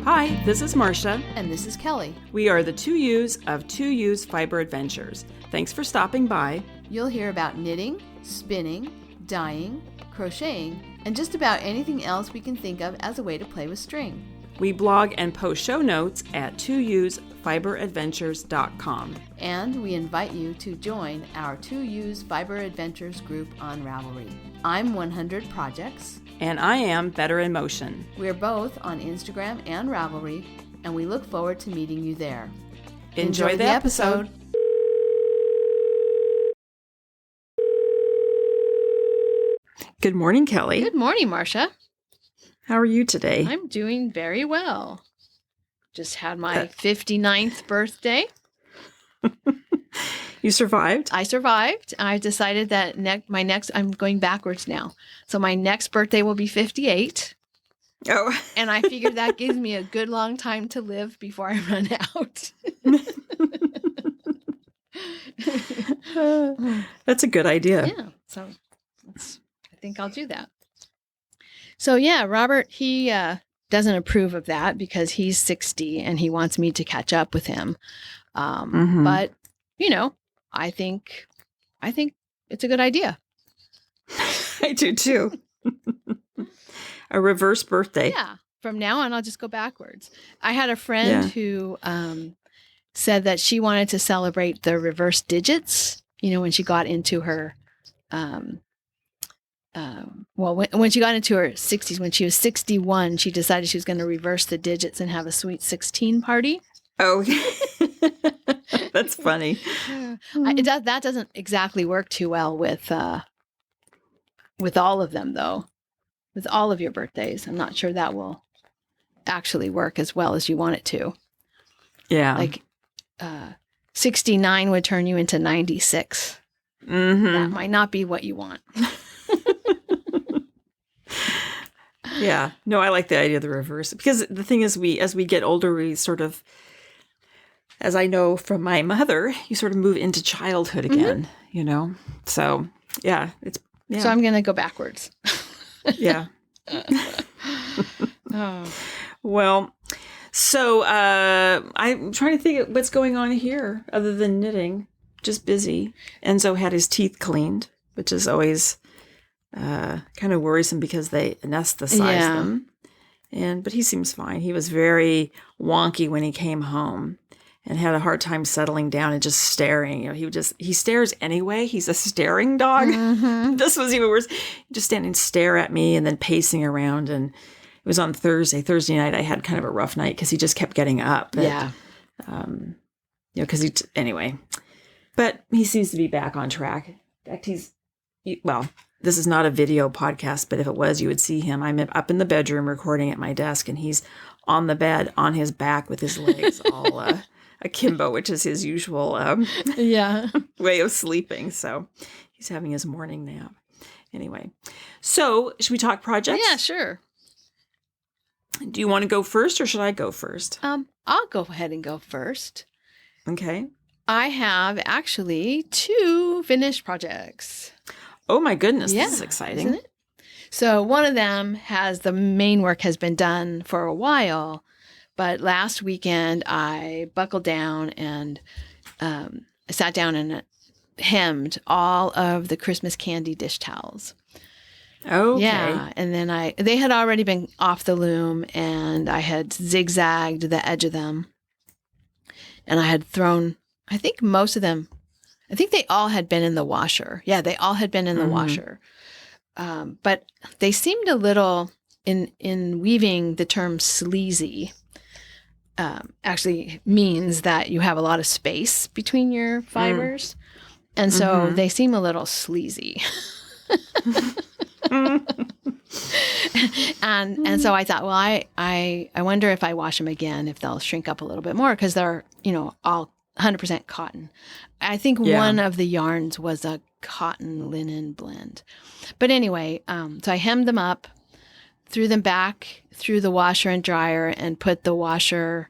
Hi, this is Marsha. And this is Kelly. We are the 2U's of 2U's Fiber Adventures. Thanks for stopping by. You'll hear about knitting, spinning, dyeing, crocheting, and just about anything else we can think of as a way to play with string. We blog and post show notes at 2usfiberadventures.com. And we invite you to join our 2U's Fiber Adventures group on Ravelry. I'm 100 Projects. And I am Better in Motion. We're both on Instagram and Ravelry, and we look forward to meeting you there. Enjoy the episode. Good morning, Kelly. Good morning, Marsha. How are you today? I'm doing very well. Just had my 59th birthday. You survived? I survived. I decided that I'm going backwards now. So my next birthday will be 58. Oh. And I figured that gives me a good long time to live before I run out. That's a good idea. Yeah. So I think I'll do that. So yeah, Robert, he doesn't approve of that because he's 60 and he wants me to catch up with him. But, you know, I think it's a good idea. I do too. A reverse birthday. Yeah. From now on, I'll just go backwards. I had a friend who said that she wanted to celebrate the reverse digits, you know, when she got into her, when she got into her 60s, when she was 61, she decided she was going to reverse the digits and have a sweet 16 party. Oh, that's funny. That doesn't exactly work too well with all of them, though. With all of your birthdays, I'm not sure that will actually work as well as you want it to. Yeah. Like 69 would turn you into 96. Mm-hmm. That might not be what you want. Yeah. No, I like the idea of the reverse. Because the thing is, as we get older, we sort of, as I know from my mother, you sort of move into childhood again, you know? So, yeah. So I'm going to go backwards. Yeah. Oh. Well, so I'm trying to think of what's going on here other than knitting. Just busy. Enzo had his teeth cleaned, which is always kind of worrisome because they anesthetize them. But he seems fine. He was very wonky when he came home and had a hard time settling down and just staring. You know, he stares anyway. He's a staring dog. Mm-hmm. This was even worse. Just standing stare at me and then pacing around. And it was on Thursday night. I had kind of a rough night because he just kept getting up. Yeah. Because anyway. But he seems to be back on track. In fact, this is not a video podcast, but if it was, you would see him. I'm up in the bedroom recording at my desk, and he's on the bed on his back with his legs all akimbo, which is his usual way of sleeping. So he's having his morning nap. Anyway, so should we talk projects? Yeah, sure. Do you want to go first, or should I go first? I'll go ahead and go first. Okay. I have actually 2 finished projects. Oh my goodness, this is exciting. Isn't it? So one of them the main work has been done for a while, but last weekend I buckled down and sat down and hemmed all of the Christmas candy dish towels. Okay. Yeah, and then they had already been off the loom and I had zigzagged the edge of them. And I had thrown, I think they all had been in the washer. Yeah, they all had been in the washer. But they seemed a little, in weaving, the term sleazy actually means that you have a lot of space between your fibers. And so they seem a little sleazy. And so I thought, well, I wonder if I wash them again, if they'll shrink up a little bit more because they're, all 100% cotton. I think one of the yarns was a cotton linen blend. But anyway, so I hemmed them up, threw them back through the washer and dryer and put the washer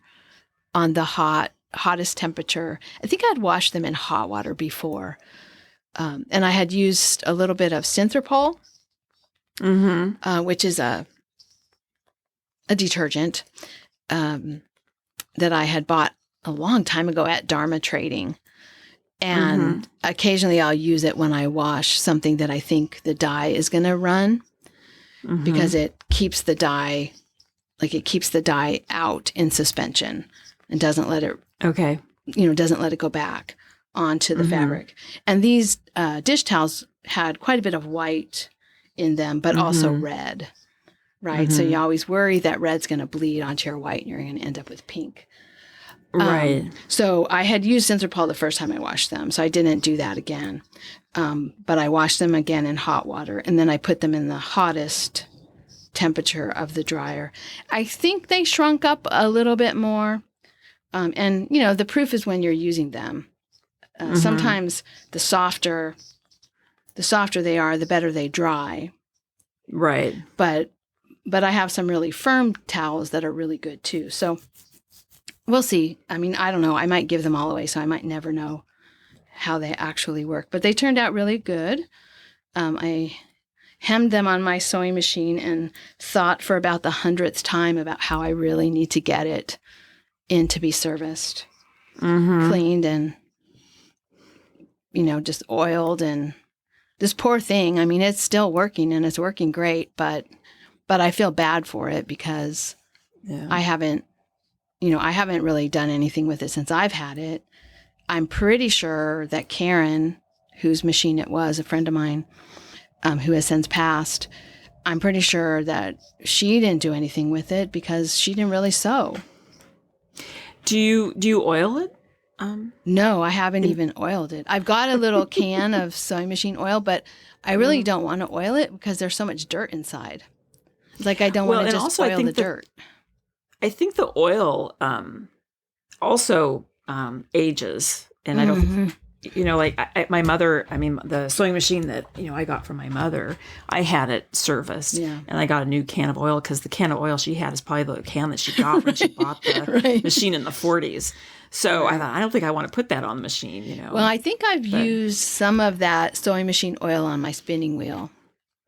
on the hottest temperature. I think I'd washed them in hot water before. And I had used a little bit of Synthropol, which is a detergent. that I had bought a long time ago at Dharma Trading. And occasionally I'll use it when I wash something that I think the dye is going to run, because it keeps the dye, it keeps the dye out in suspension and doesn't let it, doesn't let it go back onto the fabric. And these dish towels had quite a bit of white in them, but also red, right? So you always worry that red's going to bleed onto your white and you're going to end up with pink. Right. So I had used Sensorpol the first time I washed them, so I didn't do that again. But I washed them again in hot water, and then I put them in the hottest temperature of the dryer. I think they shrunk up a little bit more. And, the proof is when you're using them. Sometimes the softer they are, the better they dry. Right. But I have some really firm towels that are really good too. So we'll see. I mean, I don't know. I might give them all away, so I might never know how they actually work. But they turned out really good. I hemmed them on my sewing machine and thought for about the 100th time about how I really need to get it in to be serviced, cleaned, and, just oiled. And this poor thing, I mean, it's still working and it's working great, but I feel bad for it because I haven't really done anything with it since I've had it. I'm pretty sure that Karen, whose machine it was, a friend of mine, who has since passed, I'm pretty sure that she didn't do anything with it because she didn't really sew. Do you oil it? No, I haven't even oiled it. I've got a little can of sewing machine oil, but I really don't want to oil it because there's so much dirt inside. I don't want to just oil the dirt. I think the oil also ages, and I don't, my mother. I mean, the sewing machine that I got from my mother, I had it serviced, and I got a new can of oil because the can of oil she had is probably the can that she got when she bought the machine in the 40s. So I thought, I don't think I want to put that on the machine. Well, I think I've used some of that sewing machine oil on my spinning wheel,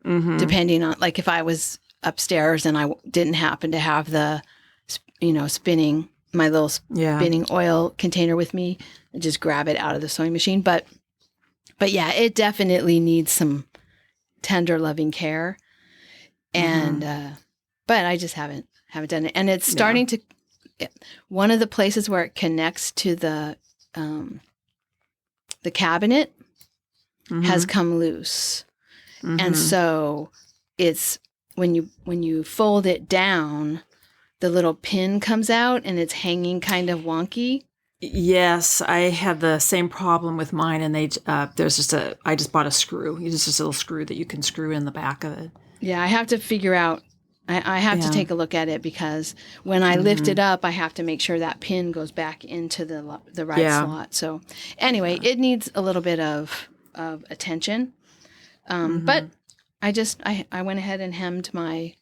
depending on if I was upstairs and I didn't happen to have the spinning, my little spinning oil container with me, and just grab it out of the sewing machine. But yeah, it definitely needs some tender, loving care. And, but I just haven't done it. And it's starting to, one of the places where it connects to the cabinet has come loose. And so it's, when you fold it down, the little pin comes out and it's hanging kind of wonky. Yes, I had the same problem with mine, and I just bought a screw. It's just a little screw that you can screw in the back of it. Yeah, I have to figure out. I have to take a look at it because when I lift it up, I have to make sure that pin goes back into the right slot. So anyway, it needs a little bit of attention. But I went ahead and hemmed my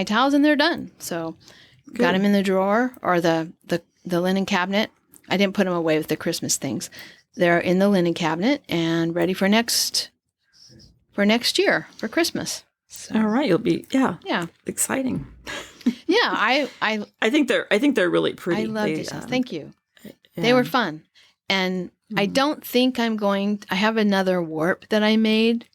towels, and they're done. So got them in the drawer or the linen cabinet. I didn't put them away with the Christmas things. They're in the linen cabinet and ready for next year for Christmas. So. All right, you'll be exciting. Yeah, I think they're really pretty. I love these. Thank you. Yeah. They were fun, and I don't think I have another warp that I made.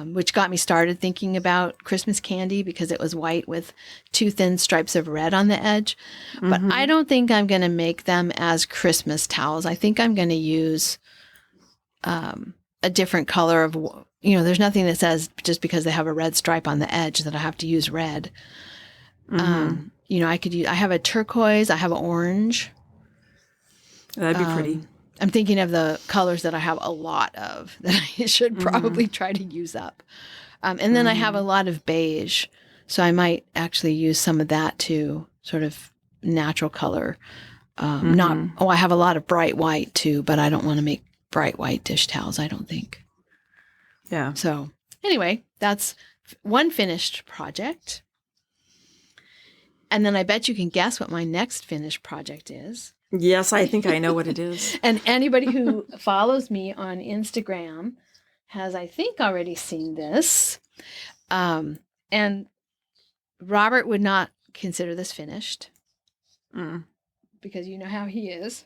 Which got me started thinking about Christmas candy because it was white with 2 thin stripes of red on the edge. But I don't think I'm going to make them as Christmas towels. I think I'm going to use a different color of, there's nothing that says just because they have a red stripe on the edge that I have to use red. I have a turquoise, I have an orange. That'd be pretty. I'm thinking of the colors that I have a lot of that I should probably try to use up. And then I have a lot of beige. So I might actually use some of that to sort of natural color. I have a lot of bright white too, but I don't want to make bright white dish towels, I don't think. Yeah. So anyway, that's one finished project. And then I bet you can guess what my next finished project is. Yes, I think I know what it is. And anybody who follows me on Instagram has, I think, already seen this. And Robert would not consider this finished. because you know how he is.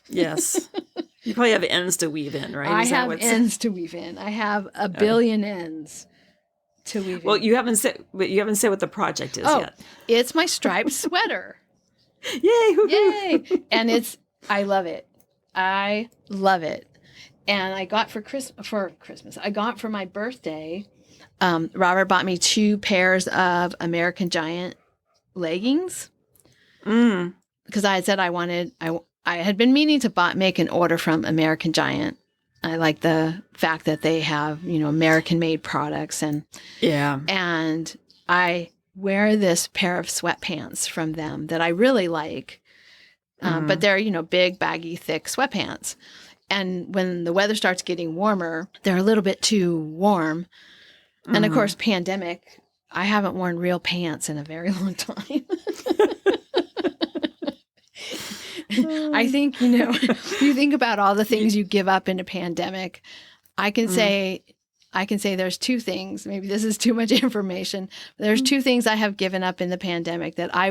Yes. You probably have ends to weave in, right? I have ends to weave in. I have a billion ends to weave in. Well, you haven't said what the project is yet. It's my striped sweater. Yay! Yay! And I love it. I love it. And I got for Christmas. I got for my birthday. Robert bought me 2 pairs of American Giant leggings. Because I had said I had been meaning to make an order from American Giant. I like the fact that they have, American-made products, and I wear this pair of sweatpants from them that I really like, but they're big, baggy, thick sweatpants. And when the weather starts getting warmer, they're a little bit too warm. And of course, pandemic, I haven't worn real pants in a very long time. I think, you think about all the things you give up in a pandemic. I can say there's 2 things. Maybe this is too much information. There's 2 things I have given up in the pandemic that I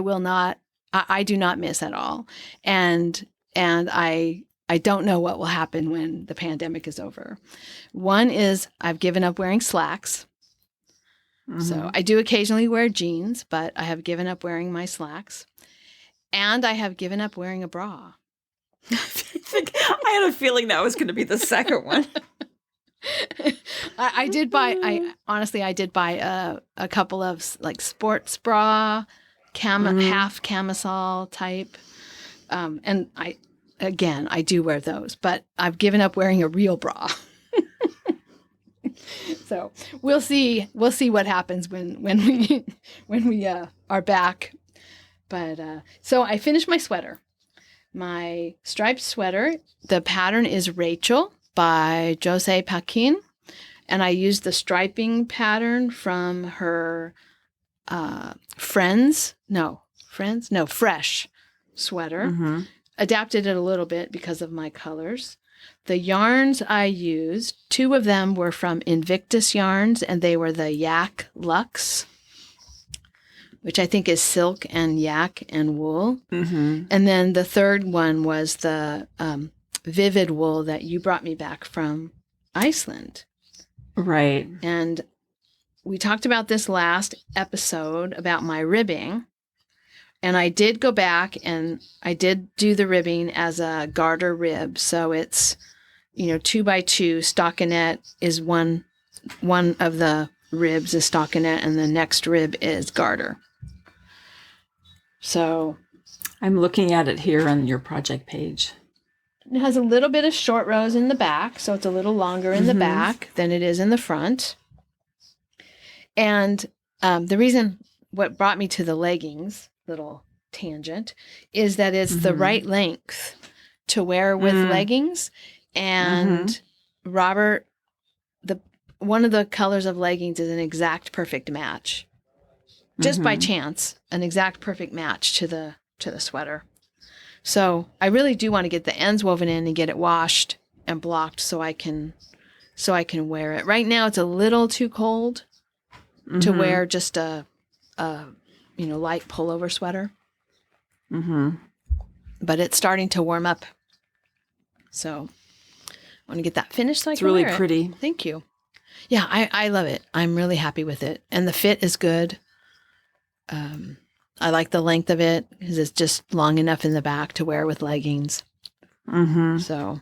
do not miss at all. And I don't know what will happen when the pandemic is over. One is I've given up wearing slacks. So I do occasionally wear jeans, but I have given up wearing my slacks. And I have given up wearing a bra. I had a feeling that was going to be the second one. I did buy a couple of like sports bra, half camisole type. And I do wear those, but I've given up wearing a real bra. So we'll see what happens when we are back. But so I finished my sweater, my striped sweater. The pattern is Rachel by Jose Paquin, and I used the striping pattern from her Fresh sweater. Adapted it a little bit because of my colors. The yarns I used, 2 of them were from Invictus Yarns, and they were the Yak Luxe, which I think is silk and yak and wool. And then the third one was the Vivid wool that you brought me back from Iceland. Right. And we talked about this last episode about my ribbing. And I did go back and I did do the ribbing as a garter rib. So it's, 2x2 stockinette is one of the ribs is stockinette, and the next rib is garter. So I'm looking at it here on your project page. It has a little bit of short rows in the back, so it's a little longer in the back than it is in the front. And what brought me to the leggings, little tangent, is that it's the right length to wear with leggings. And Robert, one of the colors of leggings is an exact perfect match. Just by chance, an exact perfect match to the sweater. So I really do want to get the ends woven in and get it washed and blocked so I can wear it. Right now it's a little too cold to wear just a light pullover sweater. But it's starting to warm up. So I want to get that finished so I can wear it. It's really pretty. Thank you. Yeah, I love it. I'm really happy with it. And the fit is good. I like the length of it because it's just long enough in the back to wear with leggings. So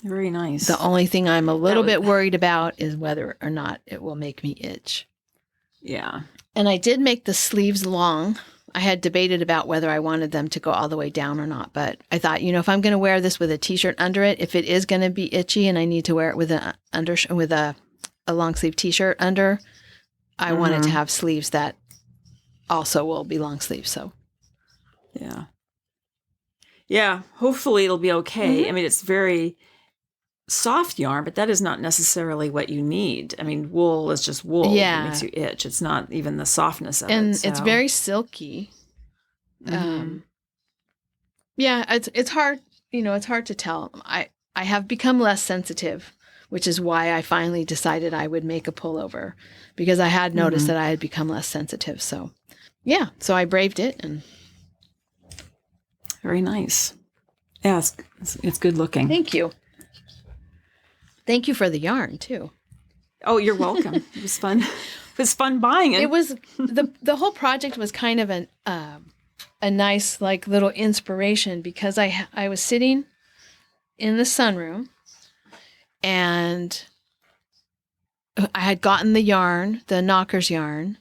very nice. The only thing I'm a little bit worried about is whether or not it will make me itch. Yeah. And I did make the sleeves long. I had debated about whether I wanted them to go all the way down or not, but I thought, if I'm going to wear this with a t-shirt under it, if it is going to be itchy and I need to wear it with a long sleeve t-shirt under, I wanted to have sleeves that also will be long sleeves. So, yeah. Hopefully it'll be okay. I mean, it's very soft yarn, but that is not necessarily what you need. I mean, wool is just wool. Yeah. It makes you itch. It's not even the softness of and it. So. It's very silky. It's hard. It's hard to tell. I have become less sensitive, which is why I finally decided I would make a pullover, because I had noticed that I had become less sensitive. So yeah, so I braved it, and Very nice. Yeah, it's good looking. thank you. Thank you for the yarn too. Oh, you're welcome. It was fun. It was fun buying it. It was the whole project was kind of a nice like little inspiration because I was sitting in the sunroom and I had gotten the yarn, the Knockers yarn,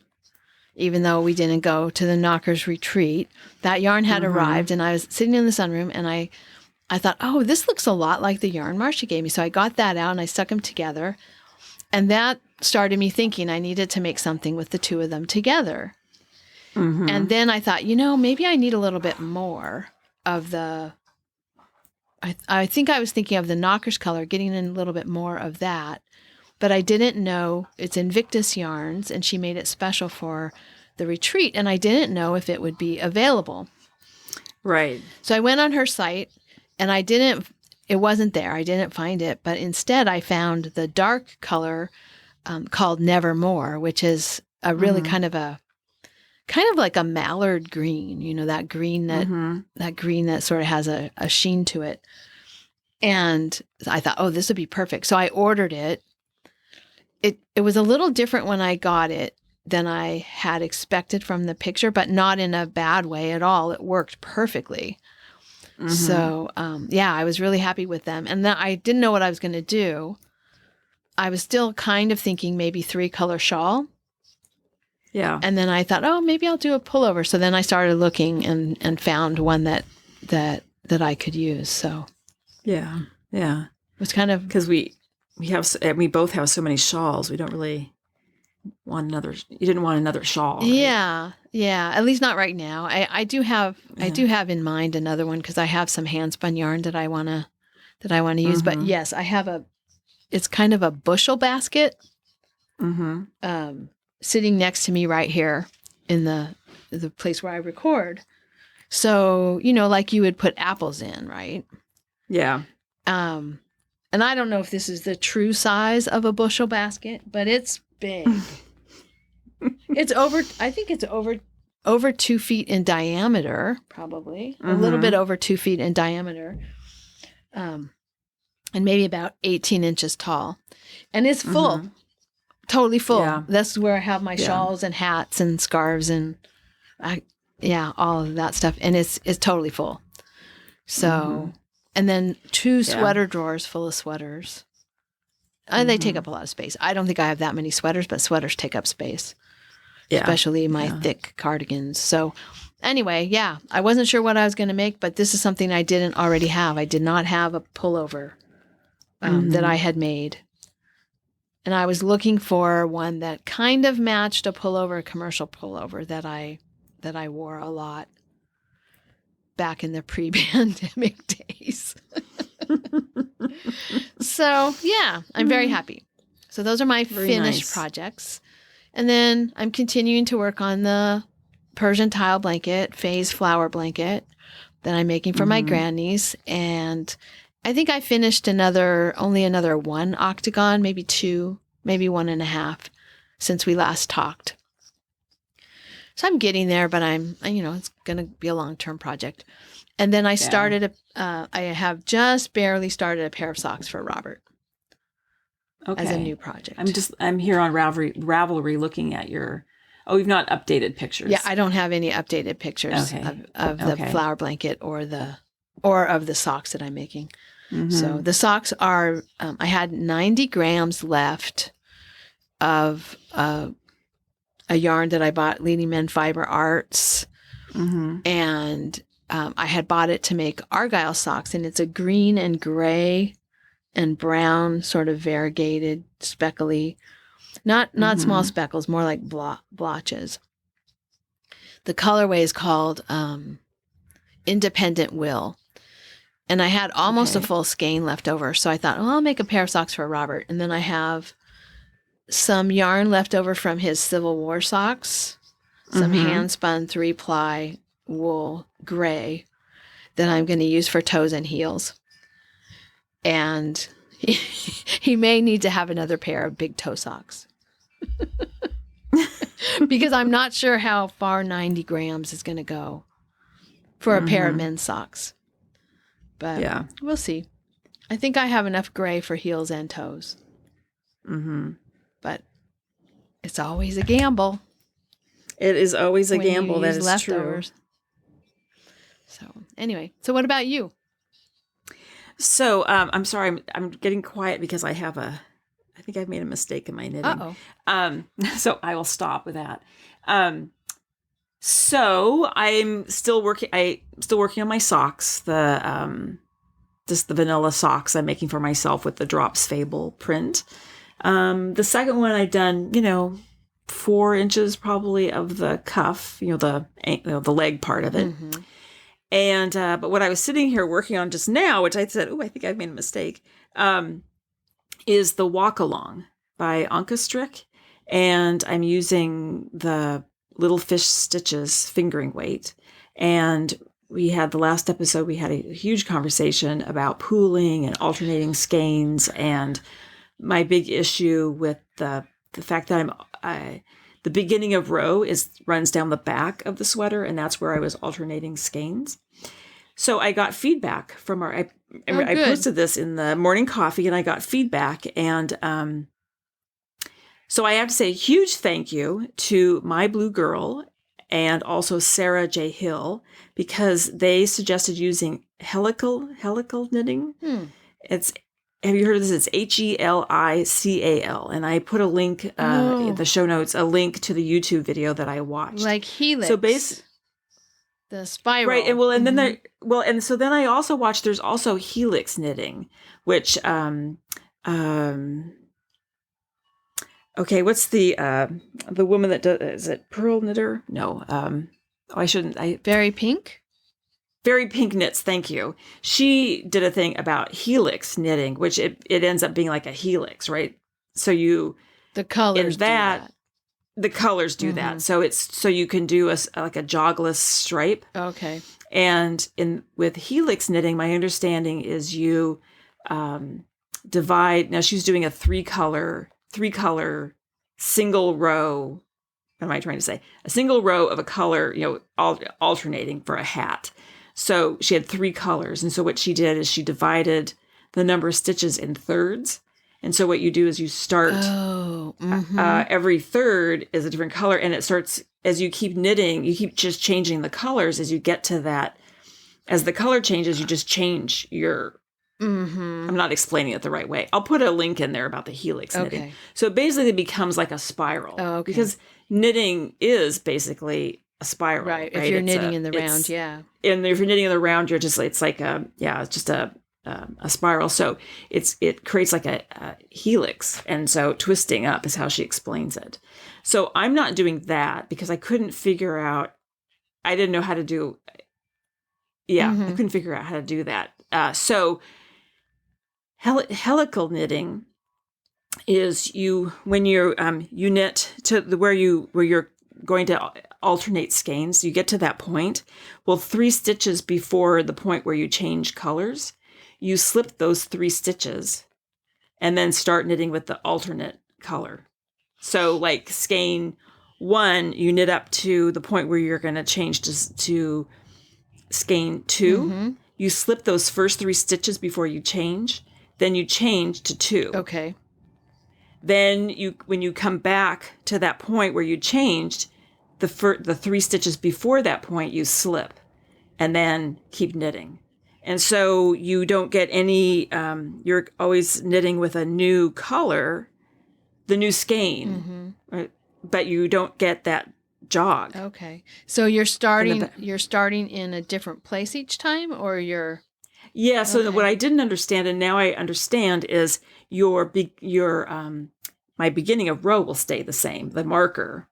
even though we didn't go to the Knockers retreat. That yarn had arrived, and I was sitting in the sunroom, and I thought, oh, this looks a lot like the yarn Marsha gave me. So I got that out, and I stuck them together. And that started me thinking I needed to make something with the two of them together. Mm-hmm. And then I thought, maybe I need a little bit more of the... I think I was thinking of the Knockers color, getting in a little bit more of that. But I didn't know it's Invictus Yarns, and she made it special for the retreat, and I didn't know if it would be available. Right. So I went on her site, and it wasn't there. I didn't find it, but instead I found the dark color called Nevermore, which is a really kind of like a mallard green, that green that sort of has a sheen to it. And I thought, oh, this would be perfect. So I ordered it. It was a little different when I got it than I had expected from the picture, but not in a bad way at all. It worked perfectly. Mm-hmm. So, I was really happy with them. And then I didn't know what I was going to do. I was still kind of thinking maybe 3-color shawl. Yeah. And then I thought, oh, maybe I'll do a pullover. So then I started looking and found one that I could use. So yeah. It was kind of... Because we both have so many shawls. We don't really want another. You didn't want another shawl. Right? Yeah. At least not right now. I do have in mind another one because I have some hand spun yarn that I want to use. Mm-hmm. But yes, I have it's kind of a bushel basket. Mm-hmm. Sitting next to me right here in the place where I record. So, like you would put apples in, right? Yeah. And I don't know if this is the true size of a bushel basket, but it's big. I think it's over 2 feet in diameter, probably. A little bit over 2 feet in diameter. And maybe about 18 inches tall. And it's full. Totally full. Yeah. That's where I have my shawls and hats and scarves and all of that stuff. And it's totally full. So, and then 2 sweater drawers full of sweaters. They take up a lot of space. I don't think I have that many sweaters, but sweaters take up space. Yeah. Especially my thick cardigans. So anyway, I wasn't sure what I was going to make, but this is something I didn't already have. I did not have a pullover that I had made. And I was looking for one that kind of matched a commercial pullover that I wore a lot back in the pre-pandemic days. So, I'm very happy. So those are my finished projects. And then I'm continuing to work on the Persian tile blanket, phase flower blanket that I'm making for my grandniece. And I think I finished only another 1 octagon, maybe 2, maybe 1.5 since we last talked. So I'm getting there, but it's going to be a long-term project. And then I started, I have just barely started a pair of socks for Robert as a new project. I'm here on Ravelry looking at you've not updated pictures. Yeah, I don't have any updated pictures of the flower blanket or of the socks that I'm making. Mm-hmm. So the socks are, I had 90 grams left of a yarn that I bought, Leading Men Fiber Arts. Mm-hmm. And I had bought it to make argyle socks, and it's a green and gray and brown sort of variegated, speckly, not small speckles, more like blotches. The colorway is called Independent Will. And I had almost a full skein left over. So I thought, I'll make a pair of socks for Robert. And then I have some yarn left over from his Civil War socks, some hand-spun 3-ply wool gray that I'm going to use for toes and heels. And he may need to have another pair of big toe socks. because I'm not sure how far 90 grams is going to go for a pair of men's socks. But Yeah. we'll see. I think I have enough gray for heels and toes. But it's always a gamble. It is always a when gamble. You that use is leftovers. true. So anyway, so what about you? So I'm sorry, I'm getting quiet because I think I've made a mistake in my knitting. So I will stop with that. So I'm still working. Still working on my socks. Just the vanilla socks I'm making for myself with the Drops Fabel print. The second one I've done, 4 inches probably of the cuff, the leg part of it. And, but what I was sitting here working on just now, which I said, I think I've made a mistake, is the Walk Along by AnkeStrick. And I'm using the Little Fish Stitches fingering weight. And the last episode, we had a huge conversation about pooling and alternating skeins. And my big issue with the fact that the beginning of row runs down the back of the sweater, and that's where I was alternating skeins. So I got feedback from I posted this in the morning coffee, and I got feedback. And so I have to say a huge thank you to MyBlueGirl and also Sarahjhill, because they suggested using helical knitting. Have you heard of this? It's Helical. And I put a link in the show notes, a link to the YouTube video that I watched. Like helix. So the spiral. Right. And so then I also watched, there's also helix knitting, which, okay, what's the woman that does, is it Pearl Knitter? No. Very Pink? Very Pink Knits, thank you. She did a thing about helix knitting, which it ends up being like a helix, right? So the colors do that. The colors do that. So you can do like a jogless stripe. Okay. And with helix knitting, my understanding is you divide. Now she's doing a three color single row. What am I trying to say? A single row of a color, alternating for a hat. So she had 3 colors. And so what she did is she divided the number of stitches in thirds. And so what you do is you start, every third is a different color. And it starts, as you keep knitting, you keep just changing the colors as you get to that. As the color changes, you just change your, I'm not explaining it the right way. I'll put a link in there about the helix knitting. So it basically becomes like a spiral. Because knitting is basically a spiral. Right. If you're knitting in the round, And if you're knitting in the round, you're just, it's like it's just a spiral. So it creates like a helix. And so twisting up is how she explains it. So I'm not doing that because I couldn't figure out, I didn't know how to do, I couldn't figure out how to do that. So helical knitting is when you knit to where you're going to alternate skeins, you get to that point. Well, 3 stitches before the point where you change colors, you slip those 3 stitches and then start knitting with the alternate color. So like skein 1, you knit up to the point where you're going to change to skein 2. You slip those first 3 stitches before you change. Then you change to 2. Okay. Then when you come back to that point where you changed, the 3 stitches before that point, you slip and then keep knitting. And so you don't get any, you're always knitting with a new color, the new skein, right? But you don't get that jog. Okay. So you're starting in a different place each time, or you're... Yeah. So what I didn't understand, and now I understand, is my beginning of row will stay the same. The marker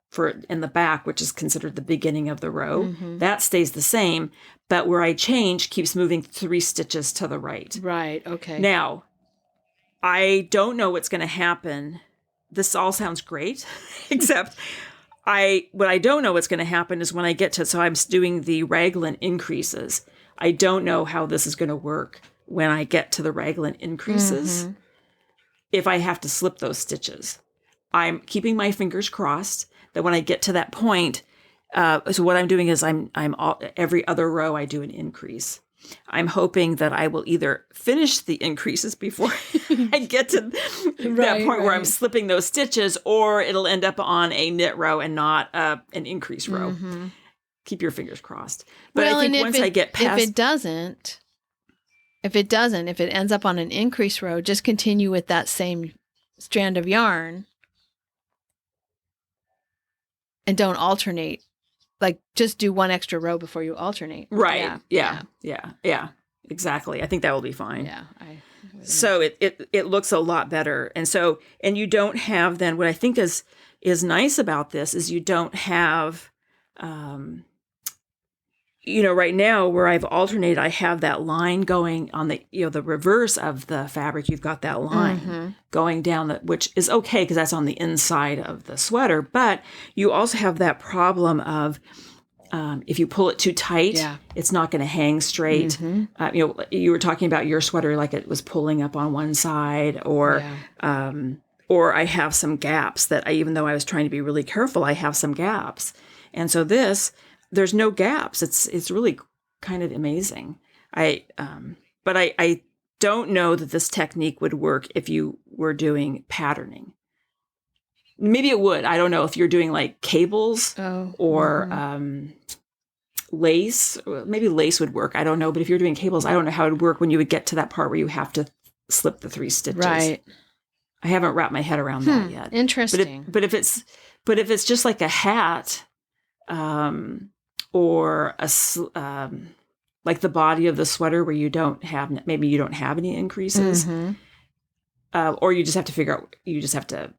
in the back, which is considered the beginning of the row, that stays the same. But where I change keeps moving 3 stitches to the right. Right. Okay. Now, I don't know what's going to happen. This all sounds great, except what I don't know what's going to happen is when I get to, so I'm doing the raglan increases. I don't know how this is going to work when I get to the raglan increases. If I have to slip those stitches, I'm keeping my fingers crossed that when I get to that point, so what I'm doing is every other row I do an increase. I'm hoping that I will either finish the increases before I get to that point where I'm slipping those stitches, or it'll end up on a knit row and not an increase row. Mm-hmm. Keep your fingers crossed. But I think once I get past... If it ends up on an increase row, just continue with that same strand of yarn and don't alternate. Like, just do one extra row before you alternate. Right. Yeah. Exactly. I think that will be fine. Yeah. So it looks a lot better. And you don't have then, what I think is nice about this is you don't have, right now where I've alternated, I have that line going on the reverse of the fabric. You've got that line going down, which is okay because that's on the inside of the sweater. But you also have that problem of if you pull it too tight, it's not going to hang straight. Mm-hmm. You were talking about your sweater like it was pulling up on one side, or I have some gaps that even though I was trying to be really careful, I have some gaps. And so there's no gaps. It's really kind of amazing. But I don't know that this technique would work if you were doing patterning. Maybe it would. I don't know if you're doing like cables or lace. Maybe lace would work. I don't know. But if you're doing cables, I don't know how it would work when you would get to that part where you have to slip the 3 stitches. Right. I haven't wrapped my head around that yet. Interesting. But if it's just like a hat, or like the body of the sweater where you don't have any increases, or you just have to figure out. You just have to,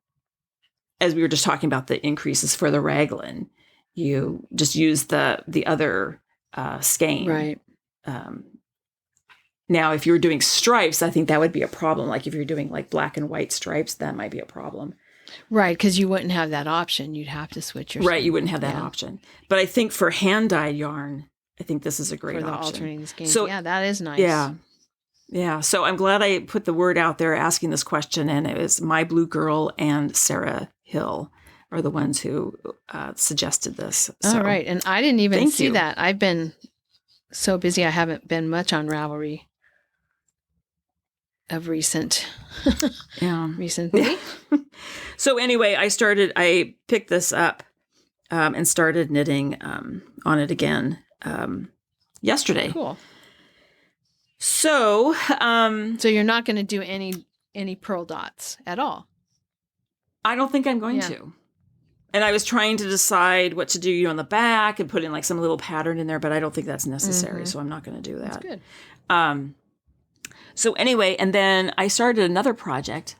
as we were just talking about the increases for the raglan, you just use the other skein. Right. Now, if you're doing stripes, I think that would be a problem. Like if you're doing like black and white stripes, that might be a problem. Right, because you wouldn't have that option. You'd have to switch your Right, you wouldn't have that option. But I think for hand-dyed yarn, I think this is a great option. For the option. alternating skeins. So, yeah, that is nice. Yeah. So I'm glad I put the word out there asking this question, and it was MyBlueGirl and Sarahjhill are the ones who suggested this. So, all right, and I didn't even see that. I've been so busy, I haven't been much on Ravelry of recently. So anyway, I picked this up and started knitting on it again yesterday. Cool. So you're not going to do any purl dots at all? I don't think I'm going to. And I was trying to decide what to do on the back and put in like some little pattern in there, but I don't think that's necessary. So I'm not going to do that. That's good. So anyway, and then I started another project,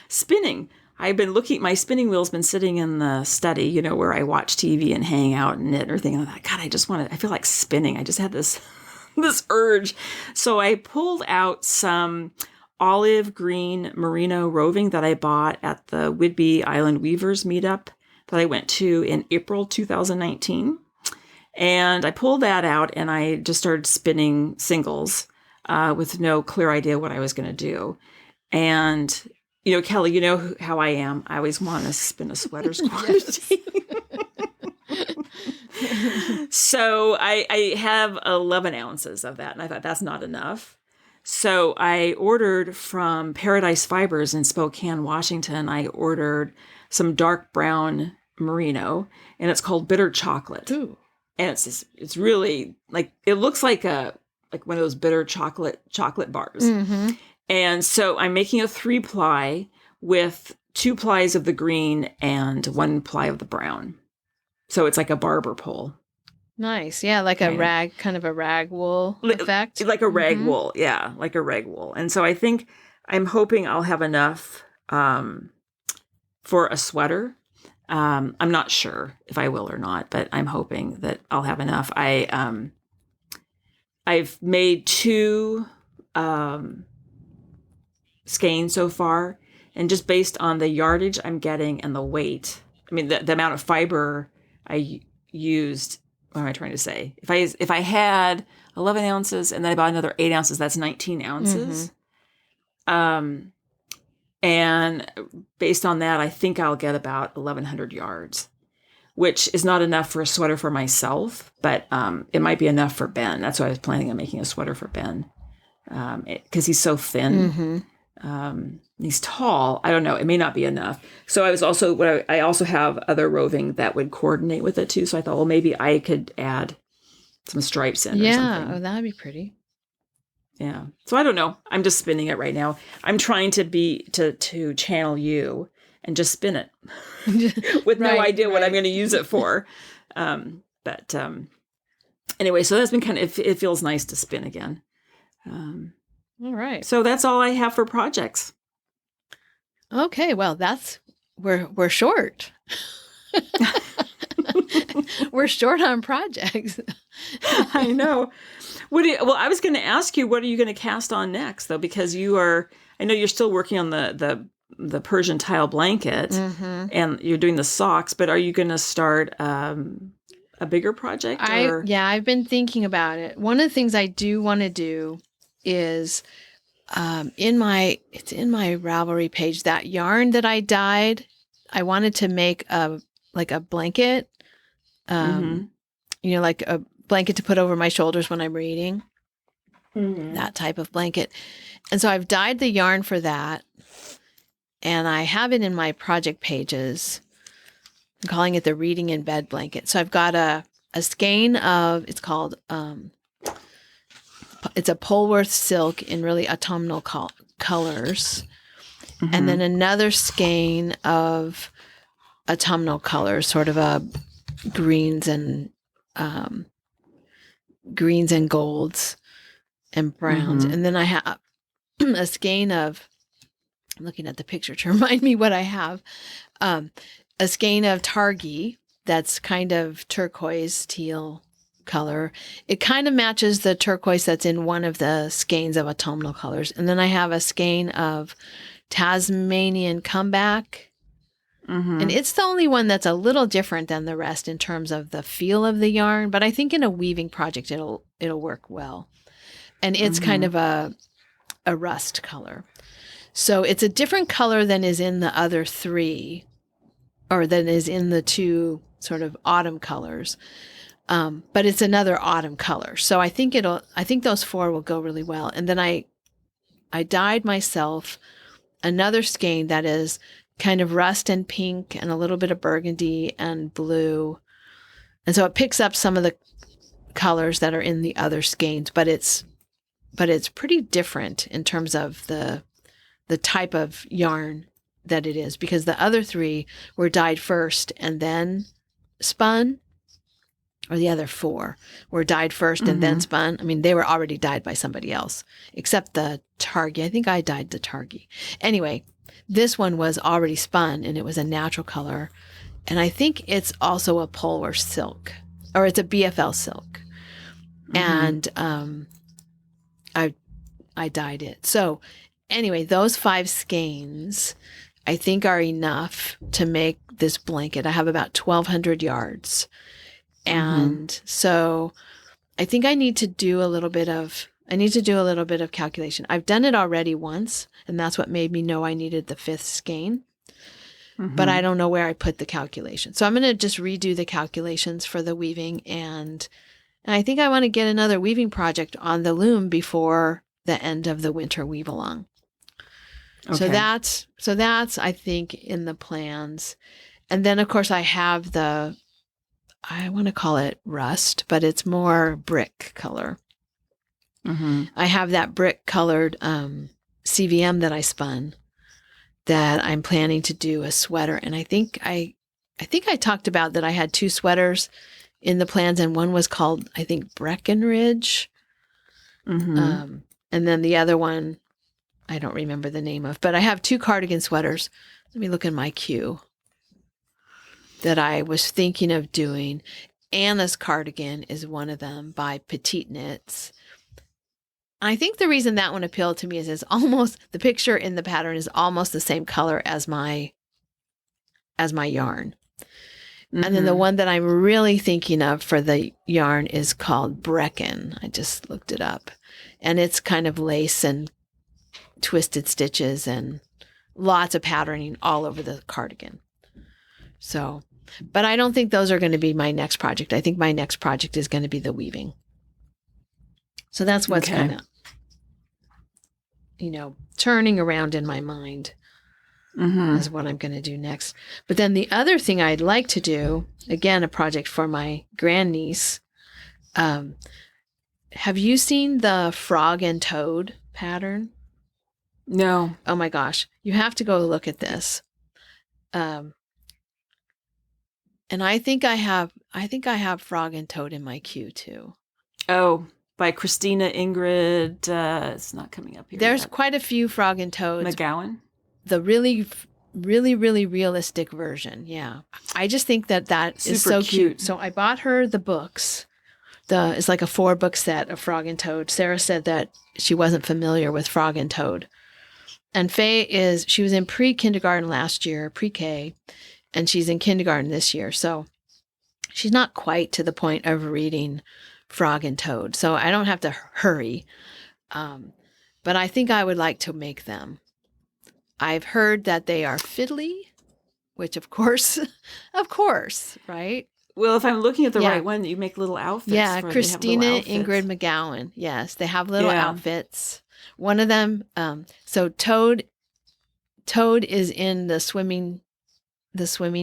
spinning. I've been my spinning wheel's been sitting in the study, where I watch TV and hang out and knit and everything. And I thought, God, I feel like spinning. I just had this urge. So I pulled out some olive green merino roving that I bought at the Whidbey Island Weavers meetup that I went to in April 2019. And I pulled that out and I just started spinning singles with no clear idea what I was going to do. And, Kelly, you know how I am. I always want to spin a sweater's quantity. So I have 11 ounces of that. And I thought that's not enough. So I ordered from Paradise Fibers in Spokane, Washington. I ordered some dark brown merino, and it's called bitter chocolate. Ooh. And it's really like, it looks like one of those bitter chocolate bars. Mm-hmm. And so I'm making a 3-ply with 2 plies of the green and 1 ply of the brown. So it's like a barber pole. Nice. Yeah. Like a rag, kind of a rag wool effect. Like a rag wool. Yeah. Like a rag wool. And so I'm hoping I'll have enough for a sweater. I'm not sure if I will or not, but I'm hoping that I'll have enough. I've made 2 skeins so far, and just based on the yardage I'm getting and the weight, I mean the amount of fiber I used. What am I trying to say? If I had 11 ounces and then I bought another 8 ounces, that's 19 ounces. Mm-hmm. And And based on that, I think I'll get about 1,100 yards, which is not enough for a sweater for myself, but it might be enough for Ben. That's why I was planning on making a sweater for Ben, because he's so thin. He's tall. I don't know. It may not be enough. So I also have other roving that would coordinate with it too. So I thought, well, maybe I could add some stripes in or something. Oh, that'd be pretty. Yeah. So I don't know. I'm just spinning it right now. I'm trying to channel you and just spin it with no idea what I'm going to use it for. But anyway, so that's been it feels nice to spin again. All right. So that's all I have for projects. Okay. Well, we're short. We're short on projects. I know. I was going to ask you, what are you going to cast on next, though? Because I know you're still working on the Persian tile blanket, and you're doing the socks, but are you going to start a bigger project? I've been thinking about it. One of the things I do want to do is it's in my Ravelry page, that yarn that I dyed. I wanted to make a blanket, like a blanket to put over my shoulders when I'm reading, that type of blanket. And so I've dyed the yarn for that, and I have it in my project pages. I'm calling it the Reading in Bed blanket. So I've got a skein of, it's called, it's a Polworth silk in really autumnal colors. And then another skein of autumnal colors, sort of a greens and golds and browns. And then I have a skein of, I'm looking at the picture to remind me what I have, a skein of targi that's kind of turquoise teal color. It kind of matches the turquoise that's in one of the skeins of autumnal colors. And then I have a skein of Tasmanian comeback. And it's the only one that's a little different than the rest in terms of the feel of the yarn, but I think in a weaving project it'll work well. And it's kind of a rust color. So it's a different color than is in the other three, or than is in the two sort of autumn colors. But it's another autumn color. So I think those four will go really well. And then I dyed myself another skein that is kind of rust and pink and a little bit of burgundy and blue. And so it picks up some of the colors that are in the other skeins, but it's pretty different in terms of the type of yarn that it is, because the other three were dyed first and then spun, or the other four were dyed first and then spun. I mean, they were already dyed by somebody else, except the targi. I think I dyed the targi. Anyway, this one was already spun, and it was a natural color. And I think it's also a Polworth silk, or it's a BFL silk. And I dyed it. So anyway, those 5 skeins I think are enough to make this blanket. I have about 1,200 yards. And so I think I need to do a little bit of calculation. I've done it already once, and that's what made me know I needed the 5th skein. But I don't know where I put the calculation. So I'm going to just redo the calculations for the weaving, and I think I want to get another weaving project on the loom before the end of the winter weave along. Okay. So that's I think in the plans. And then of course I have I want to call it rust, but it's more brick color. I have that brick colored CVM that I spun that I'm planning to do a sweater. And I think I talked about that I had 2 sweaters in the plans, and one was called, I think, Breckenridge. And then the other one, I don't remember the name of, but I have 2 cardigan sweaters. Let me look in my queue that I was thinking of doing. Anna's cardigan is one of them by Petite Knits. I think the reason that one appealed to me is it's almost, the picture in the pattern is almost the same color as my yarn. And then the one that I'm really thinking of for the yarn is called Brecken. I just looked it up. And it's kind of lace and twisted stitches and lots of patterning all over the cardigan. So, but I don't think those are going to be my next project. I think my next project is going to be the weaving. So that's what's kind of, turning around in my mind is what I'm going to do next. But then the other thing I'd like to do, again, a project for my grandniece. Have you seen the frog and toad pattern? No. Oh my gosh. You have to go look at this. And I think I have frog and toad in my queue too. Oh, by Christina Ingrid. It's not coming up here. There's yet. quite a few frog and toads. McGowan? The really, really, really realistic version. Yeah. I just think that is so cute. So I bought her the books. It's like a 4-book set of Frog and Toad. Sarah said that she wasn't familiar with Frog and Toad. And Faye she was in pre-kindergarten last year, pre-K, and she's in kindergarten this year. So she's not quite to the point of reading Frog and Toad. So I don't have to hurry. But I think I would like to make them. I've heard that they are fiddly, which of course, right? Well, if I'm looking at the right one, you make little outfits. Yeah, Christina Ingrid McGowan. Yes, they have little outfits. One of them, so Toad is in the swimming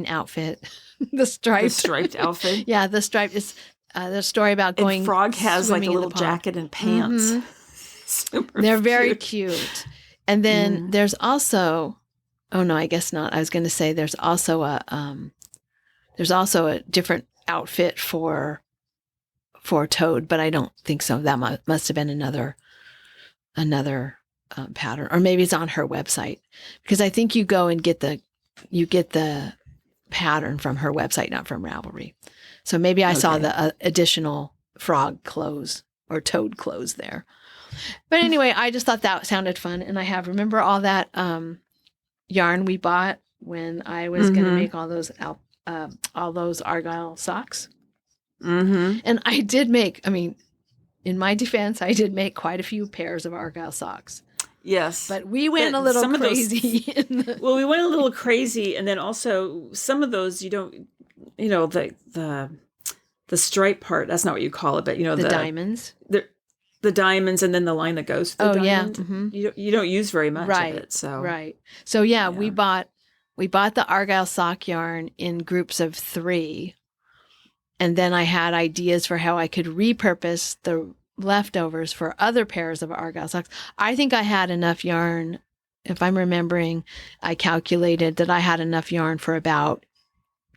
outfit, the striped outfit. Yeah, the striped is the story about going. And Frog has like a little jacket and pants. Mm-hmm. They're very cute. And then there's also, oh no, I guess not. I was going to say there's also a different outfit for Toad, but I don't think so. That must have been another pattern, or maybe it's on her website, because I think you go and get the pattern from her website, not from Ravelry. So maybe I saw the additional frog clothes or toad clothes there. But anyway, I just thought that sounded fun. And remember all that yarn we bought when I was going to make all those Argyle socks? Mm-hmm. And I did make, in my defense, I did make quite a few pairs of Argyle socks. Yes. But we went a little crazy. Well, we went a little crazy. And then also some of those, the stripe part, that's not what you call it, but the diamonds. The diamonds, and then the line that goes through the diamond. Yeah. Mm-hmm. You don't use very much of it. So right. So yeah, we bought the Argyle sock yarn in groups of 3. And then I had ideas for how I could repurpose the leftovers for other pairs of Argyle socks. I think I had enough yarn. If I'm remembering, I calculated that I had enough yarn for about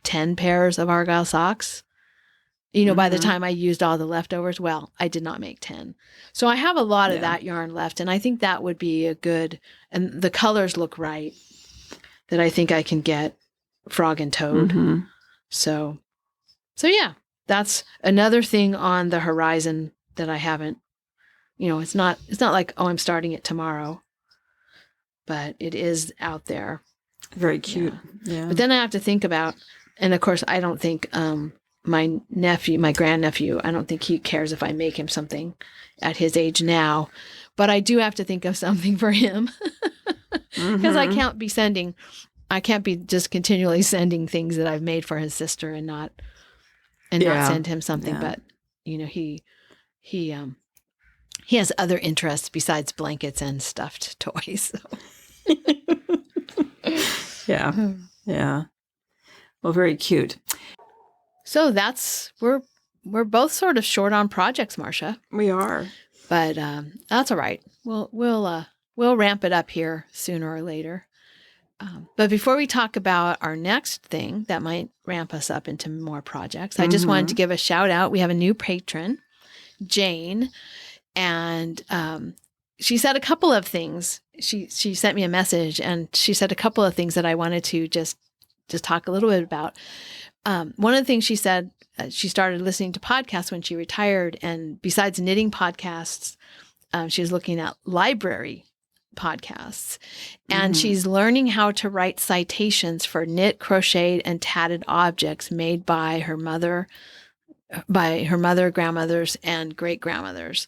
10 pairs of Argyle socks. By the time I used all the leftovers, well, I did not make 10. So I have a lot of that yarn left, and I think that would be a good, and the colors look right, that I think I can get Frog and Toad. Mm-hmm. So yeah, that's another thing on the horizon that I haven't, it's not like, oh, I'm starting it tomorrow, but it is out there. Very cute. Yeah. But then I have to think about, and of course, I don't think, my grandnephew, I don't think he cares if I make him something at his age now, but I do have to think of something for him, because I can't be just continually sending things that I've made for his sister and not send him something. Yeah. But he has other interests besides blankets and stuffed toys. So. Yeah. Well, very cute. So we're both sort of short on projects, Marsha. We are, but that's all right. We'll ramp it up here sooner or later. But before we talk about our next thing that might ramp us up into more projects, I just wanted to give a shout out. We have a new patron, Jane, and she said a couple of things. She sent me a message, and she said a couple of things that I wanted to just talk a little bit about. One of the things she said, she started listening to podcasts when she retired, and besides knitting podcasts, she was looking at library podcasts, and she's learning how to write citations for knit, crocheted, and tatted objects made by her mother, grandmothers, and great grandmothers.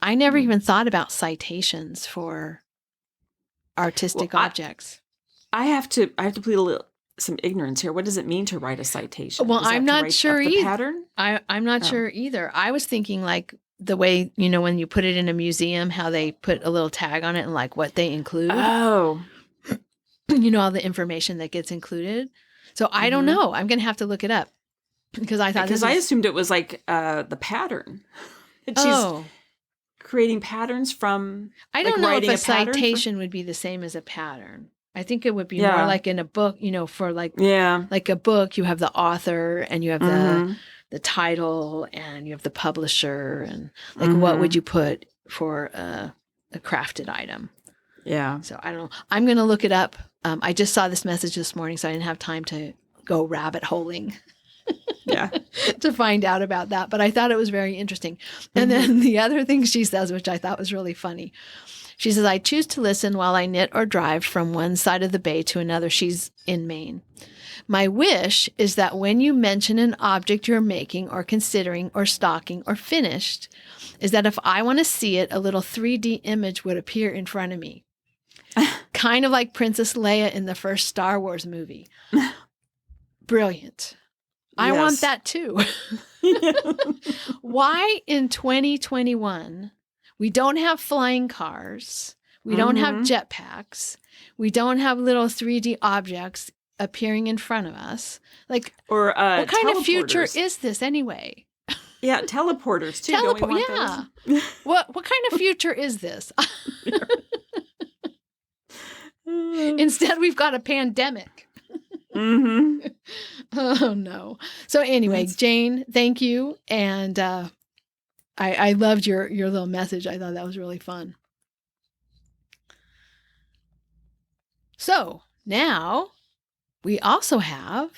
I never even thought about citations for artistic objects. I have to plead some ignorance here. What does it mean to write a citation? Well, I'm not sure the either. Pattern? I'm not sure either. I was thinking like the way, you know, when you put it in a museum, how they put a little tag on it and like what they include. Oh. You know, all the information that gets included. So I don't know. I'm going to have to look it up because I thought I assumed it was like the pattern. She's creating patterns from. I don't know if a citation would be the same as a pattern. I think it would be more like in a book, you know, for like a book, you have the author and you have the title and you have the publisher and like what would you put for a crafted item? Yeah. So I don't know. I'm going to look it up. I just saw this message this morning, so I didn't have time to go rabbit holing. To find out about that. But I thought it was very interesting. And then the other thing she says, which I thought was really funny. She says, I choose to listen while I knit or drive from one side of the bay to another. She's in Maine. My wish is that when you mention an object you're making or considering or stocking or finished, is that if I want to see it, a little 3D image would appear in front of me. Kind of like Princess Leia in the first Star Wars movie. Brilliant. I want that too. Why in 2021 we don't have flying cars, we don't have jetpacks, we don't have little 3D objects appearing in front of us? Like, what kind of future is this anyway? Yeah, teleporters too. Don't we want those? What kind of future is this? Instead, we've got a pandemic. Oh no. So anyway, Jane, thank you. And I loved your little message. I thought that was really fun. So now we also have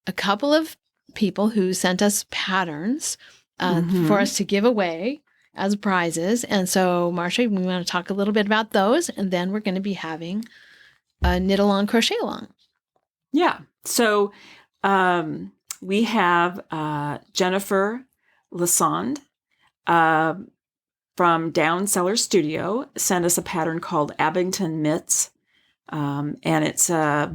a couple of people who sent us patterns for us to give away as prizes. And so, Marsha, we want to talk a little bit about those. And then we're going to be having a knit along, crochet along. Yeah. So we have Jennifer Lassonde from Down Cellar Studio sent us a pattern called Abington Mitts. And it's a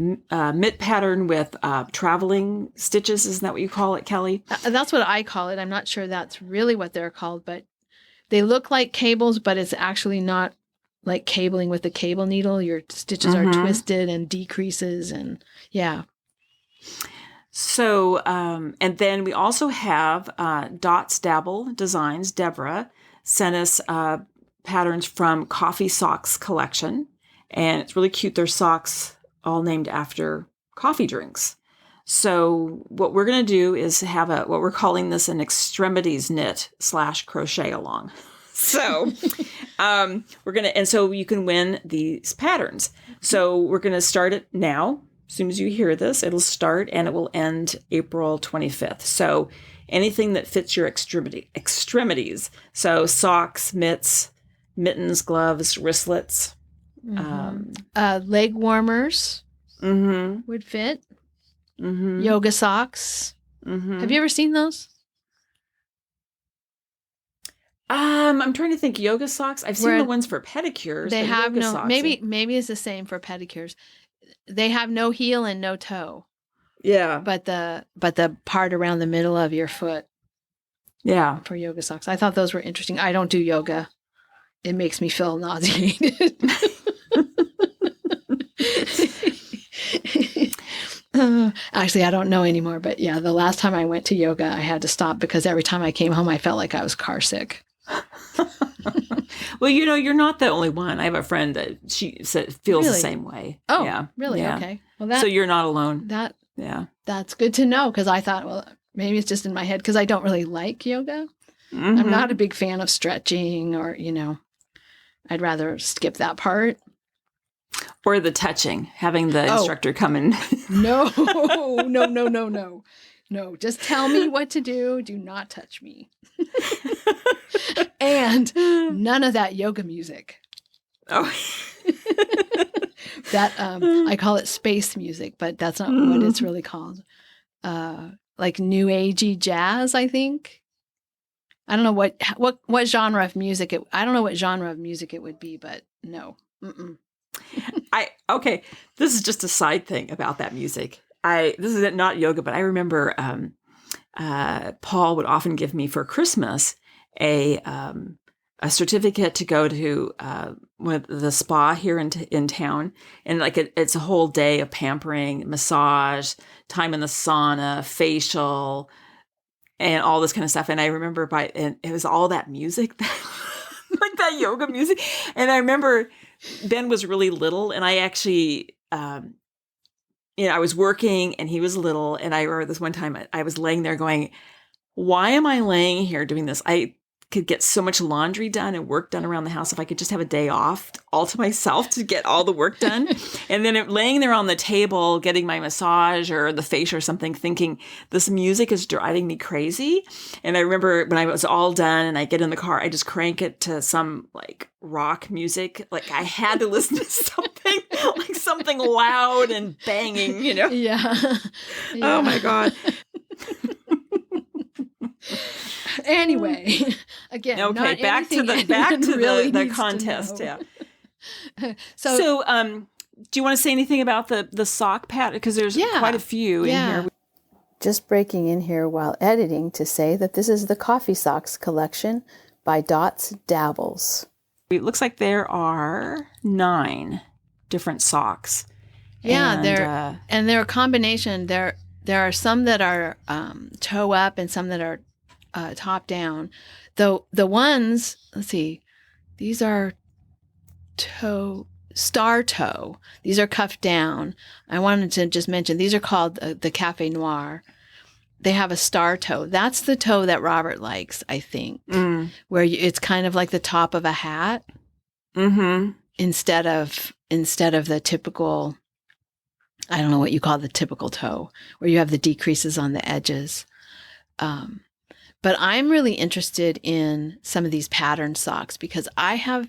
mitt pattern with traveling stitches. Isn't that what you call it, Kelly? That's what I call it. I'm not sure that's really what they're called, but they look like cables, but it's actually not like cabling with a cable needle. Your stitches are twisted and decreases and So, and then we also have Dots Dabble Designs, Deborah, sent us patterns from Coffee Socks collection. And it's really cute. They're socks all named after coffee drinks. So what we're going to do is have what we're calling this an extremities knit / crochet along. So we're going to, and so you can win these patterns. So we're going to start it now. As soon as you hear this, it'll start and it will end April 25th. So anything that fits your extremities. So socks, mitts, mittens, gloves, wristlets. Leg warmers would fit. Yoga socks. Have you ever seen those? I'm trying to think. Yoga socks. I've seen the ones for pedicures. They have no. Socks, maybe it's the same for pedicures. They have no heel and no toe. Yeah. But the part around the middle of your foot. Yeah. For yoga socks. I thought those were interesting. I don't do yoga. It makes me feel nauseated. Actually, I don't know anymore, but yeah, the last time I went to yoga, I had to stop because every time I came home, I felt like I was car sick. Well, you're not the only one. I have a friend that she feels the same way. Oh, yeah. Really? Yeah. Okay. Well, so you're not alone. That's good to know because I thought, well, maybe it's just in my head because I don't really like yoga. I'm not a big fan of stretching or, I'd rather skip that part. Or the touching, having the instructor come in. No. No, just tell me what to do. Do not touch me. And none of that yoga music. Oh. That, I call it space music, but that's not what it's really called. Like new agey jazz, I think. I don't know what genre of music I don't know what genre of music it would be, but no. Okay, this is just a side thing about that music. This is not yoga, but I remember Paul would often give me for Christmas a certificate to go to the spa here in town, and like it's a whole day of pampering, massage, time in the sauna, facial, and all this kind of stuff. And I remember and it was all that music, like that yoga music. And I remember Ben was really little, and I actually, I was working and he was little. And I remember this one time I was laying there going, why am I laying here doing this? I could get so much laundry done and work done around the house if I could just have a day off all to myself to get all the work done. And then laying there on the table, getting my massage or the facial or something, thinking this music is driving me crazy. And I remember when I was all done and I get in the car, I just crank it to some like rock music. Like I had to listen to something like something loud and banging, Yeah. Oh my God. Anyway, again, okay, back to the contest. Yeah. So, do you want to say anything about the sock pattern? Because there's quite a few in here. Just breaking in here while editing to say that this is the Coffee Socks collection by Dots Dabbles. It looks like there are 9 different socks. Yeah, and they're a combination. There are some that are toe up and some that are top down. The ones, let's see, these are star toe. These are cuffed down. I wanted to just mention, these are called the Cafe Noir. They have a star toe. That's the toe that Robert likes, I think, where it's kind of like the top of a hat instead of the typical, I don't know what you call the typical toe, where you have the decreases on the edges. But I'm really interested in some of these pattern socks because I have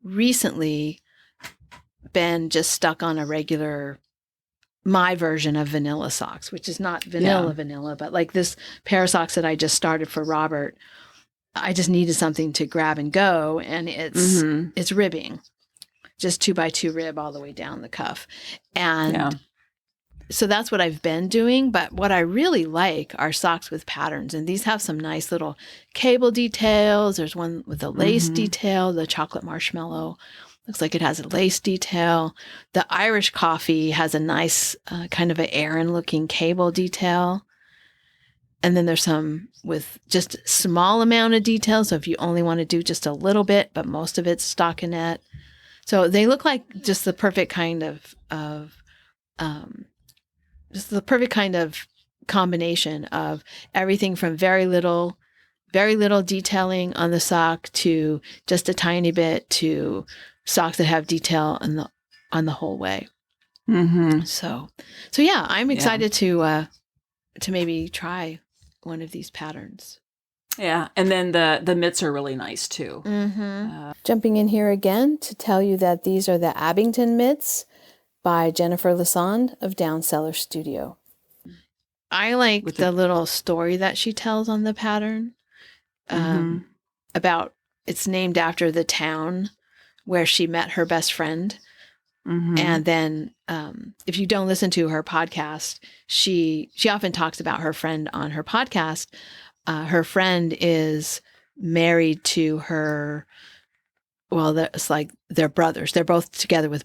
recently been just stuck on my version of vanilla socks, which is not vanilla, but like this pair of socks that I just started for Robert, I just needed something to grab and go, and it's ribbing, just 2x2 rib all the way down the cuff. And so that's what I've been doing. But what I really like are socks with patterns. And these have some nice little cable details. There's one with a lace detail, the chocolate marshmallow. Looks like it has a lace detail. The Irish coffee has a nice kind of an Aran looking cable detail. And then there's some with just a small amount of detail. So if you only want to do just a little bit, but most of it's stockinette. So they look like just the perfect kind of combination of everything from very little detailing on the sock to just a tiny bit to socks that have detail on the whole way. So yeah, I'm excited to maybe try one of these patterns. Yeah, and then the mitts are really nice too. Jumping in here again to tell you that these are the Abington mitts by Jennifer Lassonde of Down Cellar Studio. I like the little story that she tells on the pattern about, it's named after the town where she met her best friend. And then if you don't listen to her podcast, she often talks about her friend on her podcast. Her friend is married to her, well, it's like they're brothers. They're both together with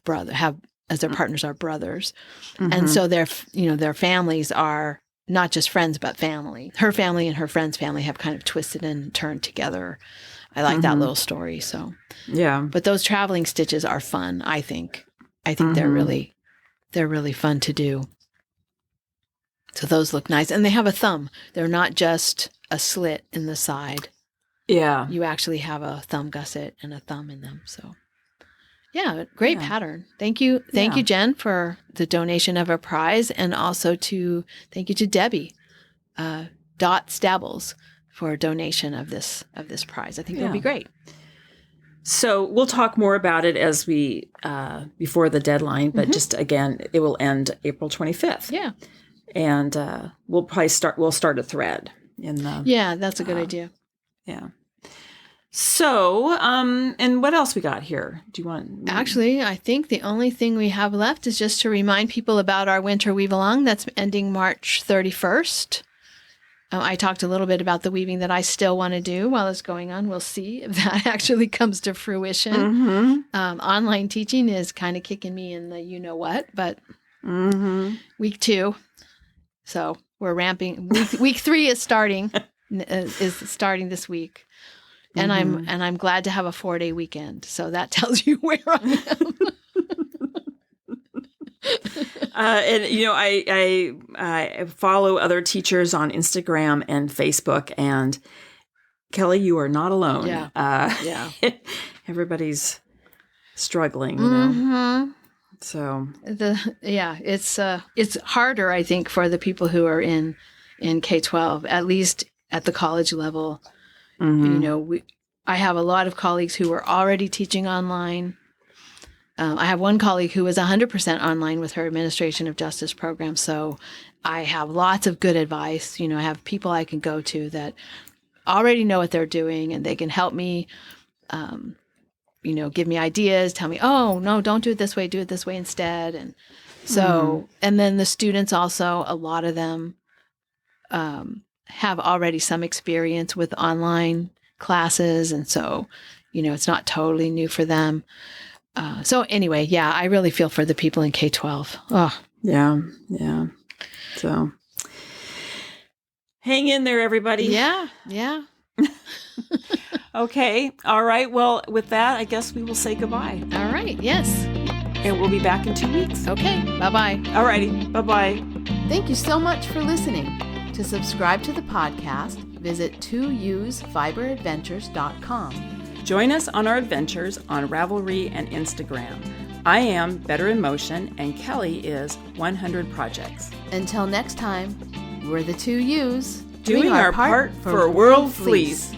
as their partners are brothers. And so their families are not just friends, but family. Her family and her friend's family have kind of twisted and turned together. I like that little story. So, yeah. But those traveling stitches are fun, I think. I think they're really fun to do. So those look nice. And they have a thumb. They're not just a slit in the side. Yeah. You actually have a thumb gusset and a thumb in them. So yeah, great pattern. Thank you. Thank you, Jen, for the donation of a prize. And also thank you to Debbie, Dots Dabbles, for a donation of this prize. I think it'll be great. So we'll talk more about it as we before the deadline, but just again, it will end April 25th. Yeah. And we'll start a thread in the Yeah, that's a good idea. Yeah. So, and what else we got here? Do you want? Actually, I think the only thing we have left is just to remind people about our winter weave along that's ending March 31st. I talked a little bit about the weaving that I still want to do while it's going on. We'll see if that actually comes to fruition. Mm-hmm. Online teaching is kind of kicking me in the you-know-what, but week 2. So we're ramping. Week 3 is starting this week. And I'm glad to have a 4-day weekend. So that tells you where I am. And I follow other teachers on Instagram and Facebook, and Kelly, you are not alone. Yeah. Everybody's struggling, you know. So it's harder, I think, for the people who are in K-12, at least at the college level. I have a lot of colleagues who are already teaching online. I have one colleague who is 100% online with her administration of justice program. So I have lots of good advice. I have people I can go to that already know what they're doing, and they can help me, give me ideas, tell me, oh, no, don't do it this way, do it this way instead. And so, and then the students also, a lot of them have already some experience with online classes. And so, it's not totally new for them. So anyway, I really feel for the people in K-12. Oh, yeah. So hang in there, everybody. Yeah. Okay. All right. Well, with that, I guess we will say goodbye. All right. Yes. And we'll be back in 2 weeks. Okay. Bye-bye. All righty. Bye-bye. Thank you so much for listening. To subscribe to the podcast, visit 2usfiberadventures.com. Join us on our adventures on Ravelry and Instagram. I am Better in Motion, and Kelly is 100 Projects. Until next time, we're the 2Us doing our part for World Fleece.